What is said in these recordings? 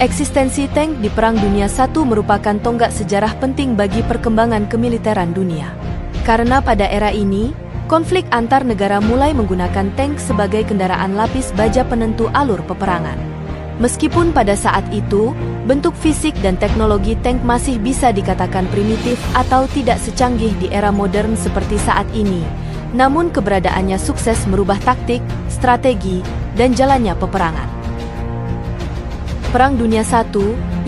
Eksistensi tank di Perang Dunia I merupakan tonggak sejarah penting bagi perkembangan kemiliteran dunia. Karena pada era ini, konflik antar negara mulai menggunakan tank sebagai kendaraan lapis baja penentu alur peperangan. Meskipun pada saat itu, bentuk fisik dan teknologi tank masih bisa dikatakan primitif atau tidak secanggih di era modern seperti saat ini, namun keberadaannya sukses merubah taktik, strategi, dan jalannya peperangan. Perang Dunia I,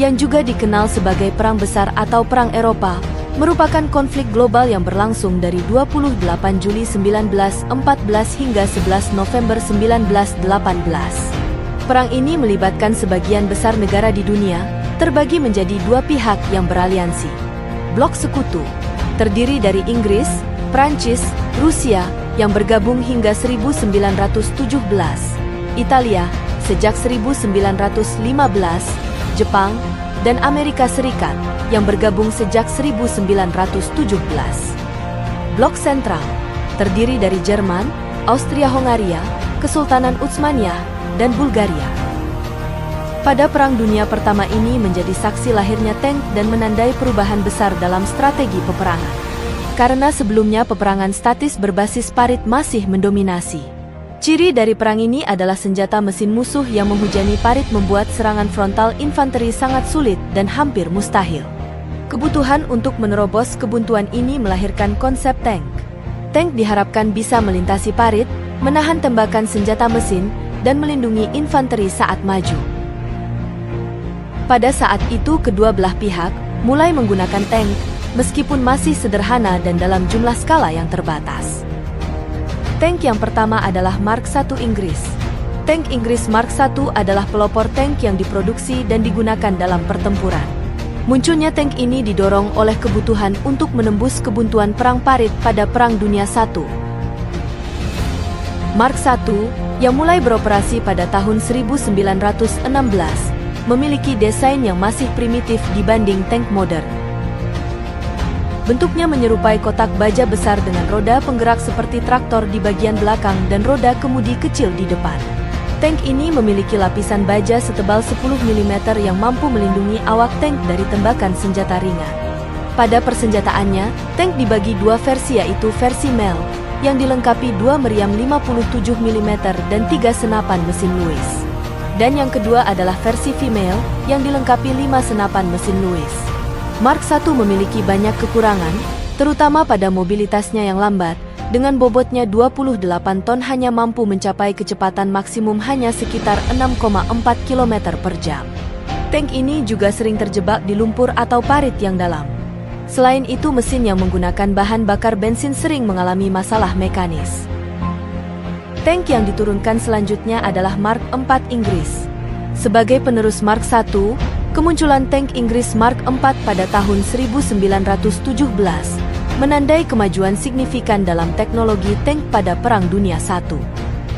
yang juga dikenal sebagai Perang Besar atau Perang Eropa, merupakan konflik global yang berlangsung dari 28 Juli 1914 hingga 11 November 1918. Perang ini melibatkan sebagian besar negara di dunia, terbagi menjadi dua pihak yang beraliansi. Blok Sekutu, terdiri dari Inggris, Prancis, Rusia, yang bergabung hingga 1917, Italia, sejak 1915, Jepang, dan Amerika Serikat, yang bergabung sejak 1917. Blok Sentral, terdiri dari Jerman, Austria-Hongaria, Kesultanan Utsmaniyah, dan Bulgaria. Pada Perang Dunia Pertama ini menjadi saksi lahirnya tank dan menandai perubahan besar dalam strategi peperangan. Karena sebelumnya peperangan statis berbasis parit masih mendominasi. Ciri dari perang ini adalah senjata mesin musuh yang menghujani parit membuat serangan frontal infanteri sangat sulit dan hampir mustahil. Kebutuhan untuk menerobos kebuntuan ini melahirkan konsep tank. Tank diharapkan bisa melintasi parit, menahan tembakan senjata mesin, dan melindungi infanteri saat maju. Pada saat itu kedua belah pihak mulai menggunakan tank, meskipun masih sederhana dan dalam jumlah skala yang terbatas. Tank yang pertama adalah Mark I Inggris. Tank Inggris Mark I adalah pelopor tank yang diproduksi dan digunakan dalam pertempuran. Munculnya tank ini didorong oleh kebutuhan untuk menembus kebuntuan perang parit pada Perang Dunia I. Mark I, yang mulai beroperasi pada tahun 1916, memiliki desain yang masih primitif dibanding tank modern. Bentuknya menyerupai kotak baja besar dengan roda penggerak seperti traktor di bagian belakang dan roda kemudi kecil di depan. Tank ini memiliki lapisan baja setebal 10 mm yang mampu melindungi awak tank dari tembakan senjata ringan. Pada persenjataannya, tank dibagi dua versi, yaitu versi male, yang dilengkapi dua meriam 57 mm dan 3 senapan mesin Lewis. Dan yang kedua adalah versi female, yang dilengkapi 5 senapan mesin Lewis. Mark I memiliki banyak kekurangan, terutama pada mobilitasnya yang lambat. Dengan bobotnya 28 ton hanya mampu mencapai kecepatan maksimum hanya sekitar 6,4 km per jam. Tank ini juga sering terjebak di lumpur atau parit yang dalam. Selain itu, mesin yang menggunakan bahan bakar bensin sering mengalami masalah mekanis. Tank yang diturunkan selanjutnya adalah Mark IV Inggris. Sebagai penerus Mark I, kemunculan tank Inggris Mark IV pada tahun 1917 menandai kemajuan signifikan dalam teknologi tank pada Perang Dunia I.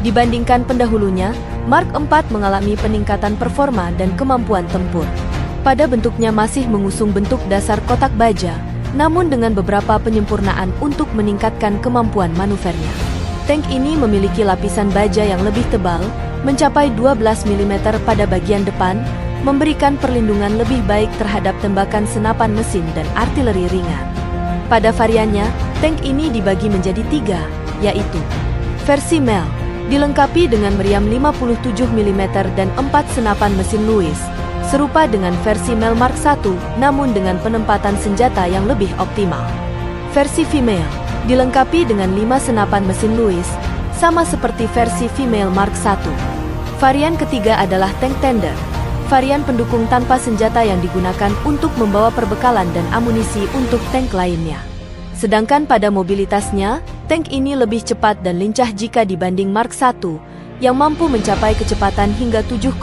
Dibandingkan pendahulunya, Mark IV mengalami peningkatan performa dan kemampuan tempur. Pada bentuknya masih mengusung bentuk dasar kotak baja, namun dengan beberapa penyempurnaan untuk meningkatkan kemampuan manuvernya. Tank ini memiliki lapisan baja yang lebih tebal, mencapai 12 mm pada bagian depan, memberikan perlindungan lebih baik terhadap tembakan senapan mesin dan artileri ringan. Pada variannya, tank ini dibagi menjadi 3, yaitu versi male, dilengkapi dengan meriam 57 mm dan 4 senapan mesin Lewis, serupa dengan versi male Mark I, namun dengan penempatan senjata yang lebih optimal. Versi female, dilengkapi dengan 5 senapan mesin Lewis, sama seperti versi female Mark I. Varian ketiga adalah tank tender, varian pendukung tanpa senjata yang digunakan untuk membawa perbekalan dan amunisi untuk tank lainnya. Sedangkan pada mobilitasnya, tank ini lebih cepat dan lincah jika dibanding Mark I, yang mampu mencapai kecepatan hingga 7,9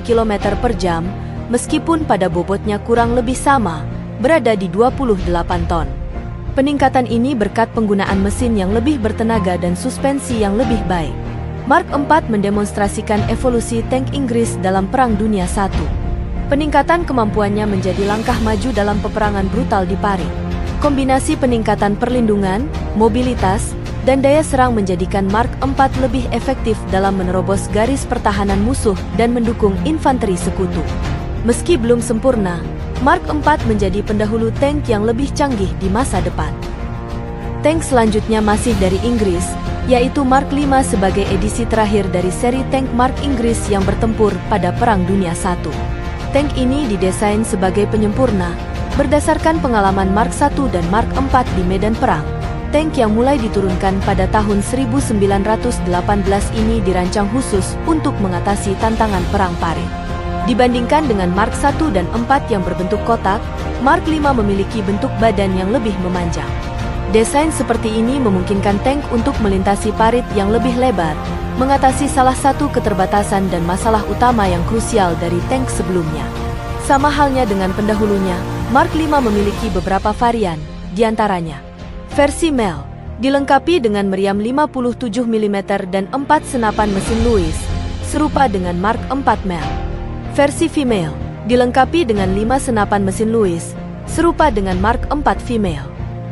km per jam, meskipun pada bobotnya kurang lebih sama, berada di 28 ton. Peningkatan ini berkat penggunaan mesin yang lebih bertenaga dan suspensi yang lebih baik. Mark IV mendemonstrasikan evolusi tank Inggris dalam Perang Dunia I. Peningkatan kemampuannya menjadi langkah maju dalam peperangan brutal di parit. Kombinasi peningkatan perlindungan, mobilitas, dan daya serang menjadikan Mark IV lebih efektif dalam menerobos garis pertahanan musuh dan mendukung infanteri sekutu. Meski belum sempurna, Mark IV menjadi pendahulu tank yang lebih canggih di masa depan. Tank selanjutnya masih dari Inggris, yaitu Mark V sebagai edisi terakhir dari seri tank Mark Inggris yang bertempur pada Perang Dunia I. Tank ini didesain sebagai penyempurna, berdasarkan pengalaman Mark I dan Mark IV di medan perang. Tank yang mulai diturunkan pada tahun 1918 ini dirancang khusus untuk mengatasi tantangan perang parit. Dibandingkan dengan Mark I dan IV yang berbentuk kotak, Mark V memiliki bentuk badan yang lebih memanjang. Desain seperti ini memungkinkan tank untuk melintasi parit yang lebih lebar, mengatasi salah satu keterbatasan dan masalah utama yang krusial dari tank sebelumnya. Sama halnya dengan pendahulunya, Mark V memiliki beberapa varian, diantaranya versi male, dilengkapi dengan meriam 57 mm dan 4 senapan mesin Lewis, serupa dengan Mark IV male. Versi female, dilengkapi dengan 5 senapan mesin Lewis, serupa dengan Mark IV female.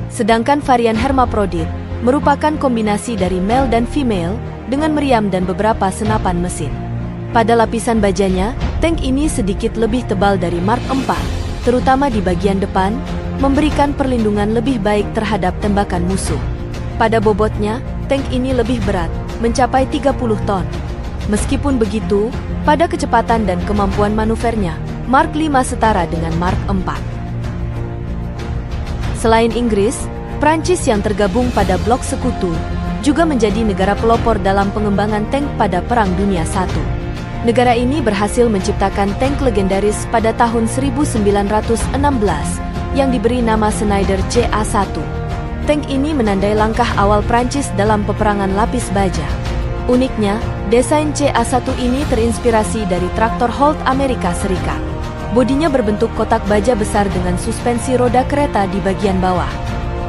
Sedangkan varian hermaphrodite merupakan kombinasi dari male dan female dengan meriam dan beberapa senapan mesin. Pada lapisan bajanya, tank ini sedikit lebih tebal dari Mark IV, terutama di bagian depan, memberikan perlindungan lebih baik terhadap tembakan musuh. Pada bobotnya, tank ini lebih berat, mencapai 30 ton. Meskipun begitu, pada kecepatan dan kemampuan manuvernya, Mark V setara dengan Mark IV. Selain Inggris, Prancis yang tergabung pada blok sekutu juga menjadi negara pelopor dalam pengembangan tank pada Perang Dunia I. Negara ini berhasil menciptakan tank legendaris pada tahun 1916 yang diberi nama Schneider CA1. Tank ini menandai langkah awal Prancis dalam peperangan lapis baja. Uniknya, desain CA1 ini terinspirasi dari traktor Holt Amerika Serikat. Bodinya berbentuk kotak baja besar dengan suspensi roda kereta di bagian bawah.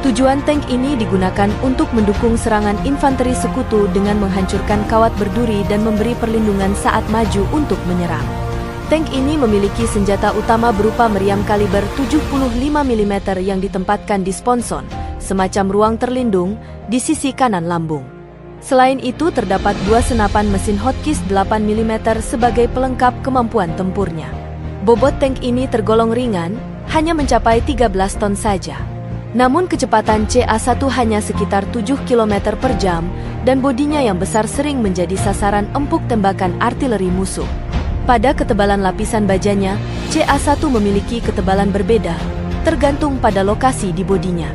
Tujuan tank ini digunakan untuk mendukung serangan infanteri sekutu dengan menghancurkan kawat berduri dan memberi perlindungan saat maju untuk menyerang. Tank ini memiliki senjata utama berupa meriam kaliber 75 mm yang ditempatkan di sponson, semacam ruang terlindung, di sisi kanan lambung. Selain itu terdapat 2 senapan mesin Hotchkiss 8 mm sebagai pelengkap kemampuan tempurnya. Bobot tank ini tergolong ringan, hanya mencapai 13 ton saja. Namun kecepatan CA1 hanya sekitar 7 km per jam, dan bodinya yang besar sering menjadi sasaran empuk tembakan artileri musuh. Pada ketebalan lapisan bajanya, CA1 memiliki ketebalan berbeda, tergantung pada lokasi di bodinya.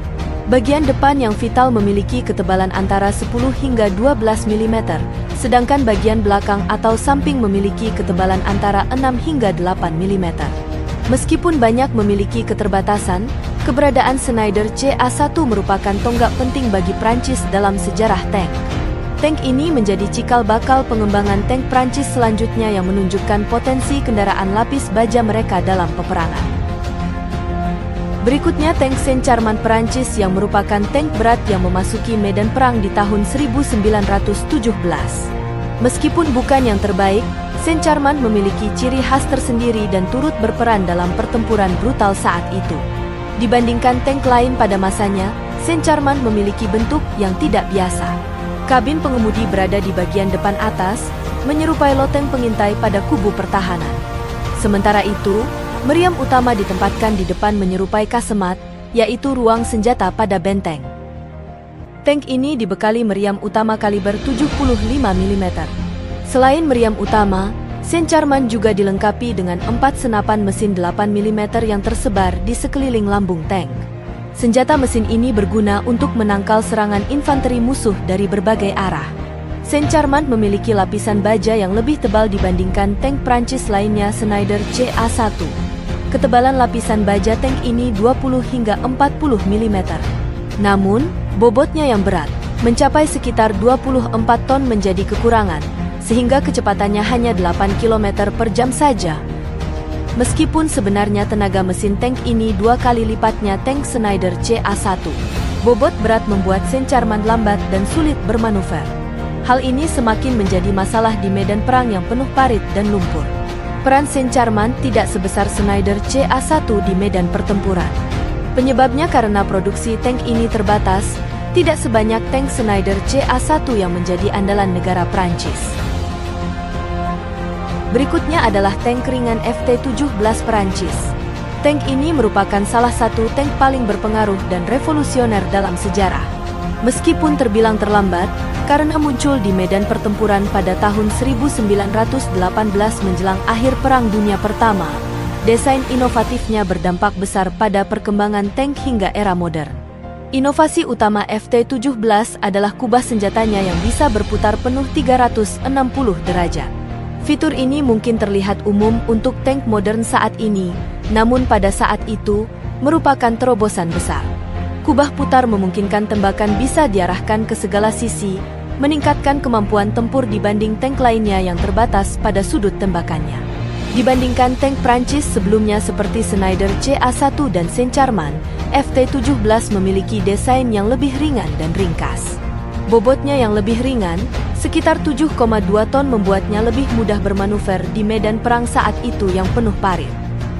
Bagian depan yang vital memiliki ketebalan antara 10 hingga 12 mm, sedangkan bagian belakang atau samping memiliki ketebalan antara 6 hingga 8 mm. Meskipun banyak memiliki keterbatasan, keberadaan Schneider CA1 merupakan tonggak penting bagi Prancis dalam sejarah tank. Tank ini menjadi cikal bakal pengembangan tank Prancis selanjutnya yang menunjukkan potensi kendaraan lapis baja mereka dalam peperangan. Berikutnya tank Saint-Charmant Prancis yang merupakan tank berat yang memasuki medan perang di tahun 1917. Meskipun bukan yang terbaik, Saint-Charmant memiliki ciri khas tersendiri dan turut berperan dalam pertempuran brutal saat itu. Dibandingkan tank lain pada masanya, Saint-Charmant memiliki bentuk yang tidak biasa. Kabin pengemudi berada di bagian depan atas, menyerupai loteng pengintai pada kubu pertahanan. Sementara itu, meriam utama ditempatkan di depan menyerupai kasemat, yaitu ruang senjata pada benteng. Tank ini dibekali meriam utama kaliber 75 mm. Selain meriam utama, Saint-Charmant juga dilengkapi dengan 4 senapan mesin 8 mm yang tersebar di sekeliling lambung tank. Senjata mesin ini berguna untuk menangkal serangan infanteri musuh dari berbagai arah. Saint-Charmant memiliki lapisan baja yang lebih tebal dibandingkan tank Prancis lainnya Schneider CA1. Ketebalan lapisan baja tank ini 20 hingga 40 mm. Namun, bobotnya yang berat, mencapai sekitar 24 ton menjadi kekurangan, sehingga kecepatannya hanya 8 km per jam saja. Meskipun sebenarnya tenaga mesin tank ini 2 kali lipatnya tank Schneider CA1, bobot berat membuat Saint-Charmant lambat dan sulit bermanuver. Hal ini semakin menjadi masalah di medan perang yang penuh parit dan lumpur. Peran Saint-Charmant tidak sebesar Schneider CA1 di medan pertempuran. Penyebabnya karena produksi tank ini terbatas, tidak sebanyak tank Schneider CA1 yang menjadi andalan negara Prancis. Berikutnya adalah tank ringan FT-17 Perancis. Tank ini merupakan salah satu tank paling berpengaruh dan revolusioner dalam sejarah. Meskipun terbilang terlambat, karena muncul di medan pertempuran pada tahun 1918 menjelang akhir Perang Dunia Pertama, desain inovatifnya berdampak besar pada perkembangan tank hingga era modern. Inovasi utama FT-17 adalah kubah senjatanya yang bisa berputar penuh 360 derajat. Fitur ini mungkin terlihat umum untuk tank modern saat ini, namun pada saat itu, merupakan terobosan besar. Kubah putar memungkinkan tembakan bisa diarahkan ke segala sisi, meningkatkan kemampuan tempur dibanding tank lainnya yang terbatas pada sudut tembakannya. Dibandingkan tank Prancis sebelumnya seperti Schneider CA1 dan Saint-Charman, FT-17 memiliki desain yang lebih ringan dan ringkas. Bobotnya yang lebih ringan, sekitar 7,2 ton membuatnya lebih mudah bermanuver di medan perang saat itu yang penuh parit.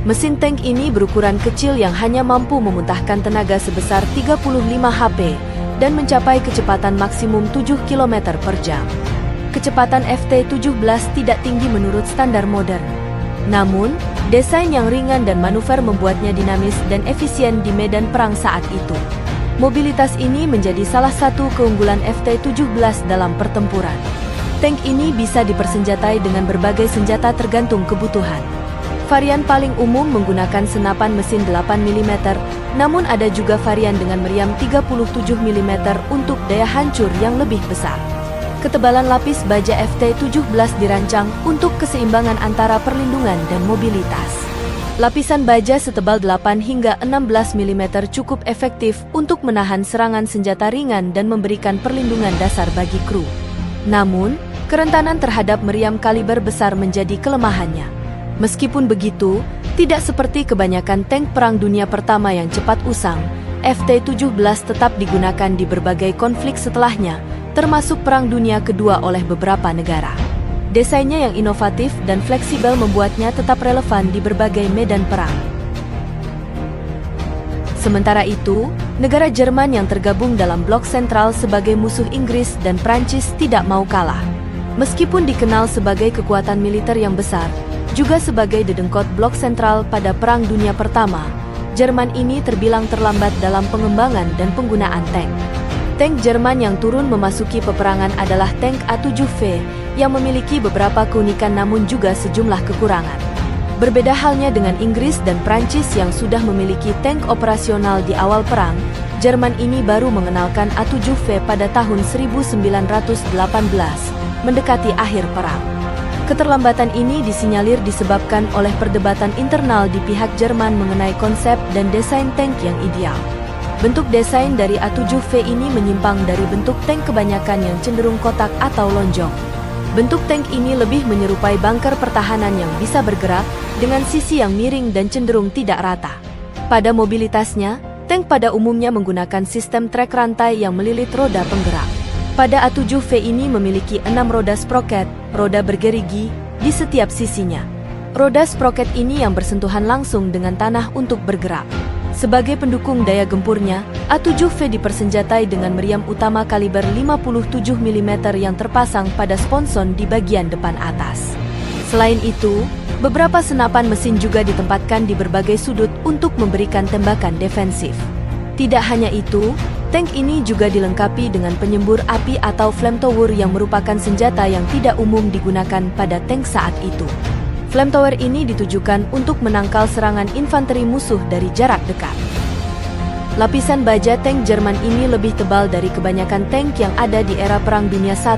Mesin tank ini berukuran kecil yang hanya mampu memuntahkan tenaga sebesar 35 HP dan mencapai kecepatan maksimum 7 km per jam. Kecepatan FT-17 tidak tinggi menurut standar modern. Namun, desain yang ringan dan manuver membuatnya dinamis dan efisien di medan perang saat itu. Mobilitas ini menjadi salah satu keunggulan FT-17 dalam pertempuran. Tank ini bisa dipersenjatai dengan berbagai senjata tergantung kebutuhan. Varian paling umum menggunakan senapan mesin 8 mm, namun ada juga varian dengan meriam 37 mm untuk daya hancur yang lebih besar. Ketebalan lapis baja FT-17 dirancang untuk keseimbangan antara perlindungan dan mobilitas. Lapisan baja setebal 8 hingga 16 mm cukup efektif untuk menahan serangan senjata ringan dan memberikan perlindungan dasar bagi kru. Namun, kerentanan terhadap meriam kaliber besar menjadi kelemahannya. Meskipun begitu, tidak seperti kebanyakan tank Perang Dunia Pertama yang cepat usang, FT-17 tetap digunakan di berbagai konflik setelahnya, termasuk Perang Dunia Kedua oleh beberapa negara. Desainnya yang inovatif dan fleksibel membuatnya tetap relevan di berbagai medan perang. Sementara itu, negara Jerman yang tergabung dalam blok sentral sebagai musuh Inggris dan Prancis tidak mau kalah. Meskipun dikenal sebagai kekuatan militer yang besar, juga sebagai dedengkot blok sentral pada Perang Dunia Pertama, Jerman ini terbilang terlambat dalam pengembangan dan penggunaan tank. Tank Jerman yang turun memasuki peperangan adalah tank A7V yang memiliki beberapa keunikan namun juga sejumlah kekurangan. Berbeda halnya dengan Inggris dan Prancis yang sudah memiliki tank operasional di awal perang, Jerman ini baru mengenalkan A7V pada tahun 1918, mendekati akhir perang. Keterlambatan ini disinyalir disebabkan oleh perdebatan internal di pihak Jerman mengenai konsep dan desain tank yang ideal. Bentuk desain dari A7V ini menyimpang dari bentuk tank kebanyakan yang cenderung kotak atau lonjong. Bentuk tank ini lebih menyerupai bunker pertahanan yang bisa bergerak dengan sisi yang miring dan cenderung tidak rata. Pada mobilitasnya, tank pada umumnya menggunakan sistem trek rantai yang melilit roda penggerak. Pada A7V ini memiliki 6 roda sproket, roda bergerigi, di setiap sisinya. Roda sproket ini yang bersentuhan langsung dengan tanah untuk bergerak. Sebagai pendukung daya gempurnya, A7V dipersenjatai dengan meriam utama kaliber 57 mm yang terpasang pada sponson di bagian depan atas. Selain itu, beberapa senapan mesin juga ditempatkan di berbagai sudut untuk memberikan tembakan defensif. Tidak hanya itu, tank ini juga dilengkapi dengan penyembur api atau flamethrower yang merupakan senjata yang tidak umum digunakan pada tank saat itu. Flamethrower ini ditujukan untuk menangkal serangan infanteri musuh dari jarak dekat. Lapisan baja tank Jerman ini lebih tebal dari kebanyakan tank yang ada di era Perang Dunia I.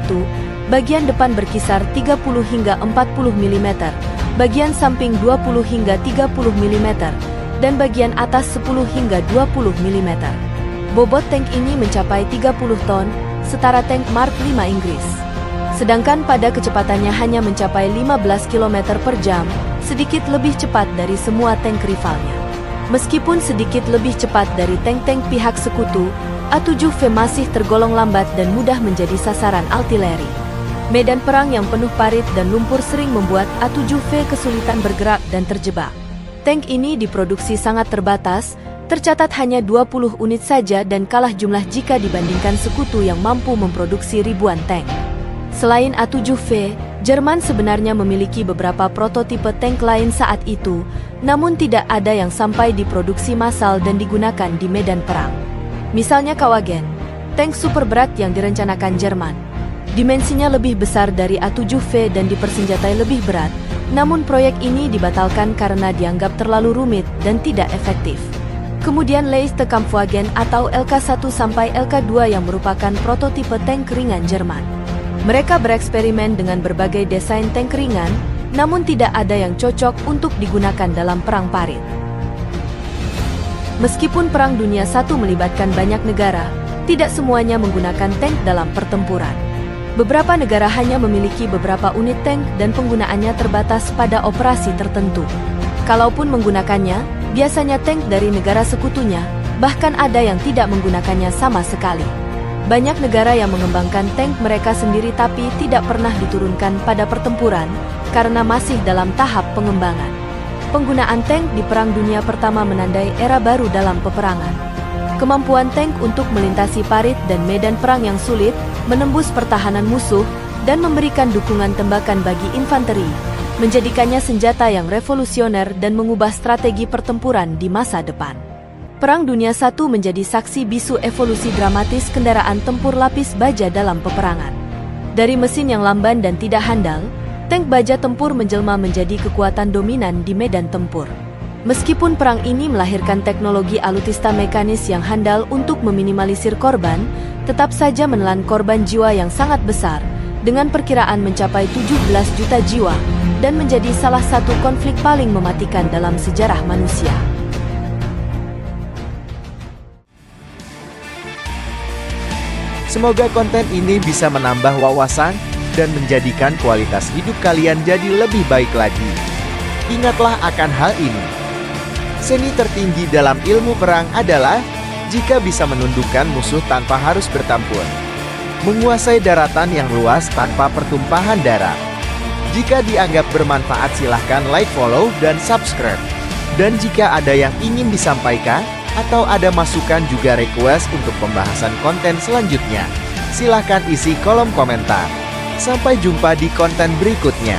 Bagian depan berkisar 30 hingga 40 mm, bagian samping 20 hingga 30 mm, dan bagian atas 10 hingga 20 mm. Bobot tank ini mencapai 30 ton, setara tank Mark V Inggris. Sedangkan pada kecepatannya hanya mencapai 15 km per jam, sedikit lebih cepat dari semua tank rivalnya. Meskipun sedikit lebih cepat dari tank-tank pihak sekutu, A7V masih tergolong lambat dan mudah menjadi sasaran artileri. Medan perang yang penuh parit dan lumpur sering membuat A7V kesulitan bergerak dan terjebak. Tank ini diproduksi sangat terbatas, tercatat hanya 20 unit saja dan kalah jumlah jika dibandingkan sekutu yang mampu memproduksi ribuan tank. Selain A7V, Jerman sebenarnya memiliki beberapa prototipe tank lain saat itu, namun tidak ada yang sampai diproduksi massal dan digunakan di medan perang. Misalnya Kawagen, tank super berat yang direncanakan Jerman. Dimensinya lebih besar dari A7V dan dipersenjatai lebih berat, namun proyek ini dibatalkan karena dianggap terlalu rumit dan tidak efektif. Kemudian Leichte Kampfwagen atau LK1 sampai LK2 yang merupakan prototipe tank ringan Jerman. Mereka bereksperimen dengan berbagai desain tank ringan, namun tidak ada yang cocok untuk digunakan dalam perang parit. Meskipun Perang Dunia I melibatkan banyak negara, tidak semuanya menggunakan tank dalam pertempuran. Beberapa negara hanya memiliki beberapa unit tank dan penggunaannya terbatas pada operasi tertentu. Kalaupun menggunakannya, biasanya tank dari negara sekutunya, bahkan ada yang tidak menggunakannya sama sekali. Banyak negara yang mengembangkan tank mereka sendiri tapi tidak pernah diturunkan pada pertempuran karena masih dalam tahap pengembangan. Penggunaan tank di Perang Dunia Pertama menandai era baru dalam peperangan. Kemampuan tank untuk melintasi parit dan medan perang yang sulit, menembus pertahanan musuh, dan memberikan dukungan tembakan bagi infanteri, menjadikannya senjata yang revolusioner dan mengubah strategi pertempuran di masa depan. Perang Dunia I menjadi saksi bisu evolusi dramatis kendaraan tempur lapis baja dalam peperangan. Dari mesin yang lamban dan tidak handal, tank baja tempur menjelma menjadi kekuatan dominan di medan tempur. Meskipun perang ini melahirkan teknologi alutista mekanis yang handal untuk meminimalisir korban, tetap saja menelan korban jiwa yang sangat besar, dengan perkiraan mencapai 17 juta jiwa, dan menjadi salah satu konflik paling mematikan dalam sejarah manusia. Semoga konten ini bisa menambah wawasan dan menjadikan kualitas hidup kalian jadi lebih baik lagi. Ingatlah akan hal ini. Seni tertinggi dalam ilmu perang adalah jika bisa menundukkan musuh tanpa harus bertempur. Menguasai daratan yang luas tanpa pertumpahan darah. Jika dianggap bermanfaat silahkan like, follow, dan subscribe. Dan jika ada yang ingin disampaikan, atau ada masukan juga request untuk pembahasan konten selanjutnya, silahkan isi kolom komentar. Sampai jumpa di konten berikutnya.